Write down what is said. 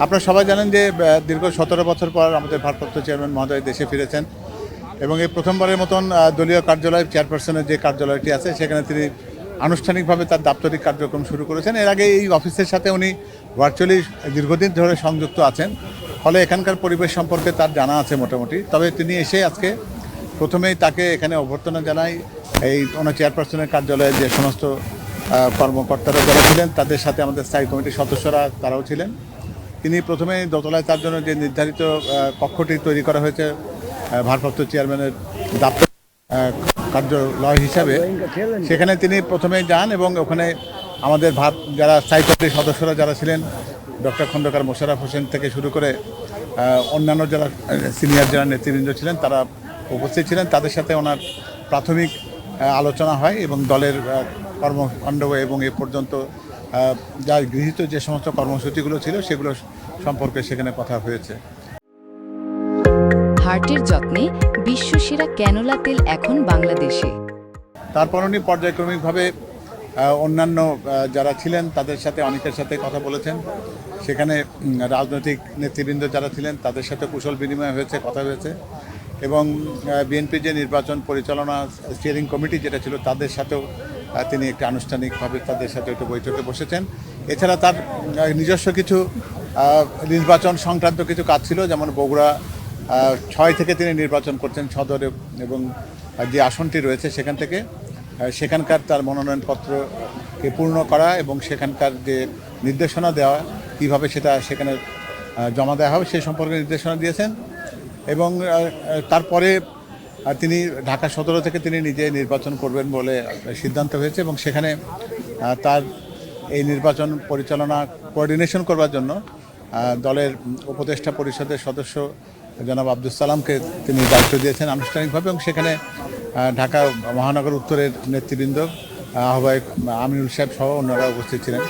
আপনারা সবাই জানেন যে দীর্ঘ ১৭ বছর পর আমাদের ভারপ্রাপ্ত চেয়ারম্যান মহোদয় দেশে ফিরেছেন এবং এই প্রথমবারের মতন দলীয় কার্যালয় চেয়ারপারসনের যে কার্যালয়টি আছে সেখানে তিনি আনুষ্ঠানিকভাবে তার দাপ্তরিক কার্যক্রম শুরু করেছেন। এর আগে এই অফিসের সাথে উনি ভার্চুয়ালি দীর্ঘদিন ধরে সংযুক্ত আছেন, ফলে এখানকার পরিবেশ সম্পর্কে তার জানা আছে মোটামুটি। তবে তিনি এসে আজকে প্রথমেই তাকে এখানে অভ্যর্থনা জানাই। এই ওনার চেয়ারপারসনের কার্যালয়ে যে সমস্ত কর্মকর্তারা যারা ছিলেন তাদের সাথে আমাদের স্থায়ী কমিটির সদস্যরা তারাও ছিলেন। তিনি প্রথমে দোতলায় তার জন্য যে নির্ধারিত কক্ষটি তৈরি করা হয়েছে ভারপ্রাপ্ত চেয়ারম্যানের দপ্তর কার্যালয় হিসাবে, সেখানে তিনি প্রথমে যান এবং ওখানে আমাদের যারা স্থায়ী কমিটির সদস্যরা যারা ছিলেন, ডক্টর খন্দকার মোশাররফ হোসেন থেকে শুরু করে অন্যান্য যারা সিনিয়র যারা নেতৃবৃন্দ ছিলেন তারা উপস্থিত ছিলেন। তাদের সাথে ওনার প্রাথমিক আলোচনা হয় এবং দলের কর্মকাণ্ড এবং এ পর্যন্ত যা গৃহীত যে সমস্ত কর্মসূচিগুলো ছিল সেগুলো সম্পর্কে সেখানে কথা হয়েছে। হার্টের যত্নে বিশ্বসেরা ক্যানোলা তেল এখন বাংলাদেশে। তারপর উনি পর্যায়ক্রমিকভাবে অন্যান্য যারা ছিলেন তাদের সাথে অনেকের সাথে কথা বলেছেন। সেখানে রাজনৈতিক নেতৃবৃন্দ যারা ছিলেন তাদের সাথে কুশল বিনিময় হয়েছে, কথা হয়েছে এবং বিএনপি যে নির্বাচন পরিচালনা স্টিয়ারিং কমিটি যেটা ছিল তাদের সাথেও তিনি একটি আনুষ্ঠানিকভাবে তাদের সাথে একটু বৈঠকে বসেছেন। এছাড়া তার নিজস্ব কিছু নির্বাচন সংক্রান্ত কিছু কাজ ছিল, যেমন বগুড়া ৬ থেকে তিনি নির্বাচন করছেন সদরে এবং যে আসনটি রয়েছে সেখান থেকে সেখানকার তার মনোনয়নপত্রকে পূর্ণ করা এবং সেখানকার যে নির্দেশনা দেওয়া কীভাবে সেটা সেখানে জমা দেওয়া হবে সে সম্পর্কে নির্দেশনা দিয়েছেন। এবং তারপরে তিনি ঢাকা ১৭ থেকে তিনি নিজে নির্বাচন করবেন বলে সিদ্ধান্ত হয়েছে এবং সেখানে তার এই নির্বাচন পরিচালনা কোঅর্ডিনেশন করবার জন্য দলের উপদেষ্টা পরিষদের সদস্য জনাব আব্দুল সালামকে তিনি দায়িত্ব দিয়েছেন আনুষ্ঠানিকভাবে এবং সেখানে ঢাকা মহানগর উত্তরের নেতৃবৃন্দ আহ্বায়ক আমিনুল সাহেব সহ অন্যরা উপস্থিত ছিলেন।